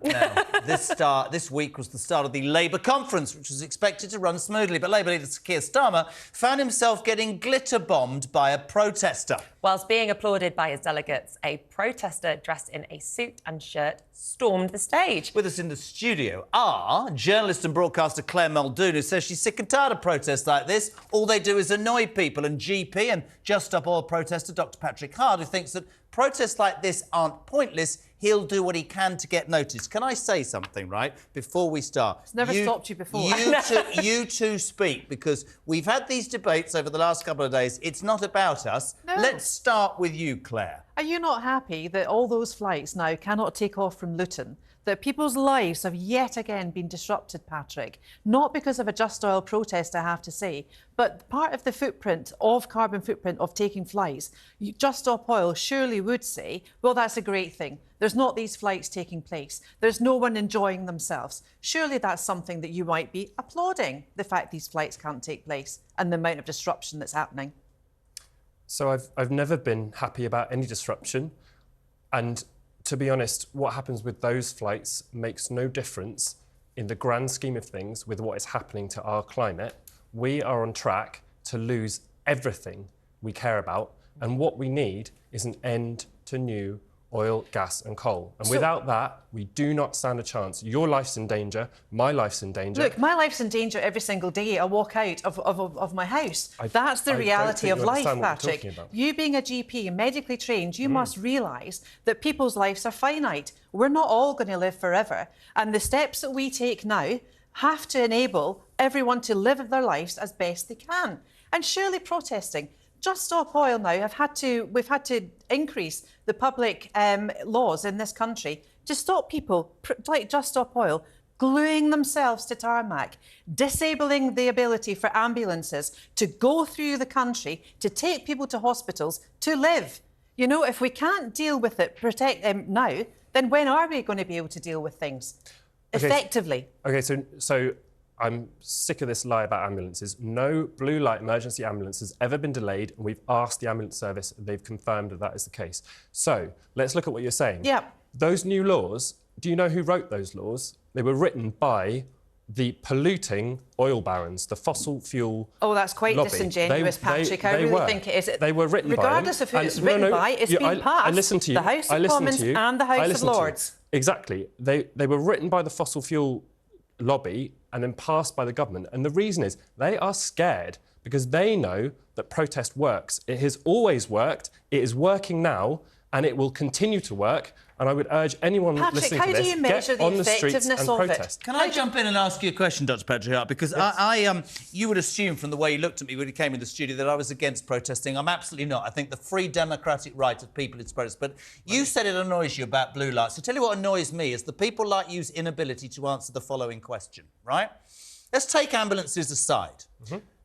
Now, this week was the start of the Labour conference, which was expected to run smoothly, but Labour leader Sir Keir Starmer found himself getting glitter-bombed by a protester. Whilst being applauded by his delegates, a protester dressed in a suit and shirt stormed the stage. With us in the studio are journalist and broadcaster Claire Muldoon, who says she's sick and tired of protests like this. All they do is annoy people, and GP and Just Stop Oil protester Dr Patrick Hart, who thinks that protests like this aren't pointless. He'll do what he can to get noticed. Can I say something, right, before we start? It's never stopped you before. You two speak, because we've had these debates over the last couple of days. It's not about us. No. Let's start with you, Claire. Are you not happy that all those flights now cannot take off from Luton? That people's lives have yet again been disrupted, Patrick? Not because of a Just Oil protest, I have to say, but part of the carbon footprint of taking flights. Just Stop Oil surely would say, well, that's a great thing. There's not these flights taking place. There's no one enjoying themselves. Surely that's something that you might be applauding, the fact these flights can't take place and the amount of disruption that's happening. So I've never been happy about any disruption, and to be honest, what happens with those flights makes no difference in the grand scheme of things with what is happening to our climate. We are on track to lose everything we care about, and what we need is an end to new oil, gas and coal. And without that, we do not stand a chance. Your life's in danger, my life's in danger. Look, my life's in danger every single day I walk out of my house. That's the reality of life, Patrick. You being a GP, medically trained, you must realise that people's lives are finite. We're not all going to live forever. And the steps that we take now have to enable everyone to live their lives as best they can. And surely protesting. Just Stop Oil now we've had to increase the public laws in this country to stop people like Just Stop Oil gluing themselves to tarmac, disabling the ability for ambulances to go through the country, to take people to hospitals, to live. You know, if we can't deal with it, protect them now, then when are we going to be able to deal with things effectively? Okay, so I'm sick of this lie about ambulances. No blue light emergency ambulance has ever been delayed, and we've asked the ambulance service, and they've confirmed that that is the case. So let's look at what you're saying. Yeah. Those new laws, do you know who wrote those laws? They were written by the polluting oil barons, the fossil fuel that's quite lobby. Disingenuous, Patrick. I really think it is. They were written regardless by of who it's written by, it's been passed. I listened to you. The House of Commons and the House of Lords. Exactly. They were written by the fossil fuel lobby and then passed by the government. And the reason is they are scared because they know that protest works. It has always worked, it is working now, and it will continue to work. And I would urge anyone listening to this, get on the streets and protest. Can I jump in and ask you a question, Dr Patrick Hart? Because yes. You would assume from the way you looked at me when you came in the studio that I was against protesting. I'm absolutely not. I think the free democratic right of people is protest. But you said it annoys you about blue lights. So tell you what annoys me is the people like you's inability to answer the following question, right? Let's take ambulances aside.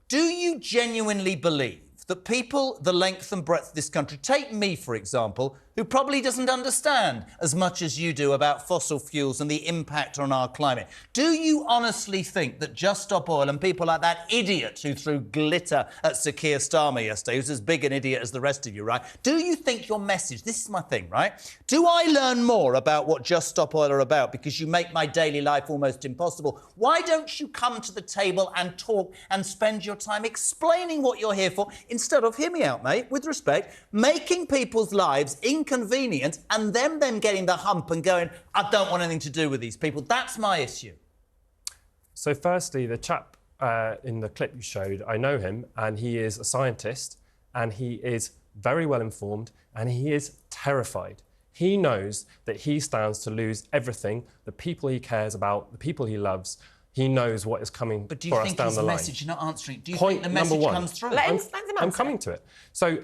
Do you genuinely believe that people the length and breadth of this country, take me, for example, who probably doesn't understand as much as you do about fossil fuels and the impact on our climate. Do you honestly think that Just Stop Oil and people like that idiot who threw glitter at Sir Keir Starmer yesterday, who's as big an idiot as the rest of you, right? Do you think your message, this is my thing, right? Do I learn more about what Just Stop Oil are about because you make my daily life almost impossible? Why don't you come to the table and talk and spend your time explaining what you're here for instead of, hear me out, mate, with respect, making people's lives inconvenient and them getting the hump and going, I don't want anything to do with these people. That's my issue. So firstly, the chap in the clip you showed, I know him, and he is a scientist, and he is very well informed, and he is terrified. He knows that he stands to lose everything, the people he cares about, the people he loves. He knows what is coming for us down the line. But do you think his message, you're not answering, do you think the message comes through? I'm coming to it. So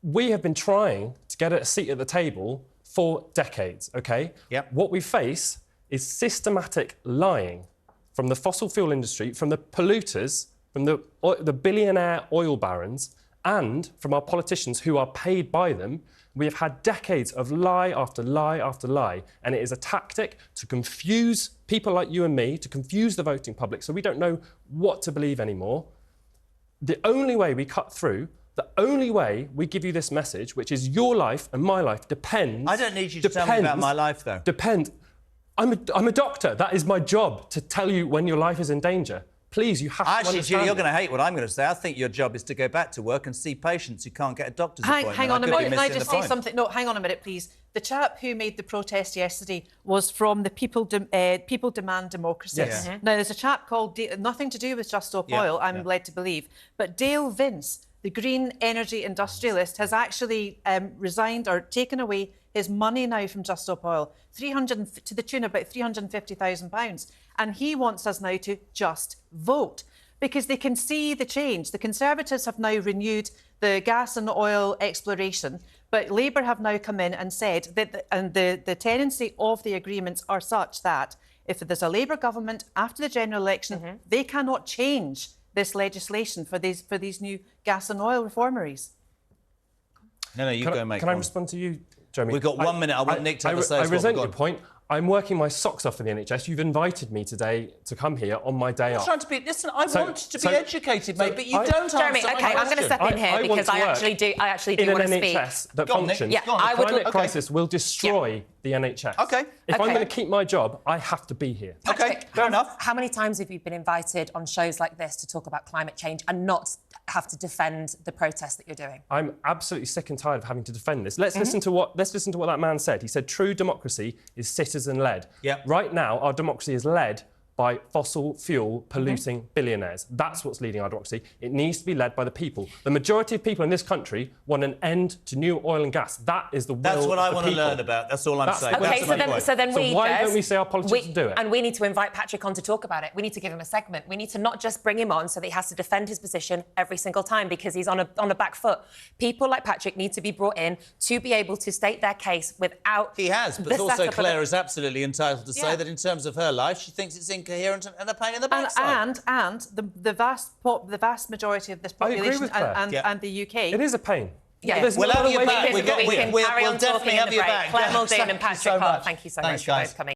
we have been trying to get a seat at the table for decades, OK? Yep. What we face is systematic lying from the fossil fuel industry, from the polluters, from the billionaire oil barons, and from our politicians who are paid by them. We have had decades of lie after lie after lie, and it is a tactic to confuse people like you and me, to confuse the voting public, so we don't know what to believe anymore. The only way we cut through, the only way we give you this message, which is your life and my life, depends... I don't need you to tell me about my life, though. I'm a doctor. That is my job, to tell you when your life is in danger. Please, you have to understand. Julie, you're going to hate what I'm going to say. I think your job is to go back to work and see patients who can't get a doctor's appointment. Hang on a minute. Can I just say something? No, hang on a minute, please. The chap who made the protest yesterday was from the People Demand Democracy. Yes. Now, there's a chap called... nothing to do with Just Stop Oil, I'm led to believe. But Dale Vince, the green energy industrialist, has actually resigned or taken away his money now from Just Stop Oil, to the tune of about £350,000. And he wants us now to just vote, because they can see the change. The Conservatives have now renewed the gas and oil exploration, but Labour have now come in and said that the tendency of the agreements are such that if there's a Labour government after the general election, they cannot change this legislation for these new gas and oil reformeries. No, you go, mate. Can I respond to you, Jeremy? We've got 1 minute. I want Nick to have a say. I resent your point. I'm working my socks off for the NHS. You've invited me today to come here on my day off. Trying to be... Listen, I want to be educated, mate, but you don't answer Jeremy, OK, I'm going to step in here because I actually do want to speak. In an NHS that functions. Yeah, the climate crisis will destroy the NHS. OK. If I'm going to keep my job, I have to be here. OK, fair enough. How many times have you been invited on shows like this to talk about climate change and not have to defend the protest that you're doing? I'm absolutely sick and tired of having to defend this. Let's listen to what that man said. He said true democracy is citizen-led. Yeah. Right now, our democracy is led by fossil fuel polluting billionaires. That's what's leading our democracy. It needs to be led by the people. The majority of people in this country want an end to new oil and gas. That is the will of the people. That's what I want to learn about. That's all I'm saying. OK, so then why don't we say our politicians do it? And we need to invite Patrick on to talk about it. We need to give him a segment. We need to not just bring him on so that he has to defend his position every single time because he's on a back foot. People like Patrick need to be brought in to be able to state their case without... He has, but also Claire is absolutely entitled to say that in terms of her life, she thinks it's incoherent and a pain in the backside. And the vast majority of this population and the UK... It is a pain. Yeah. We'll have you back. We'll definitely have you back. Claire Muldoon and Patrick Hart, thank you so much for both coming in.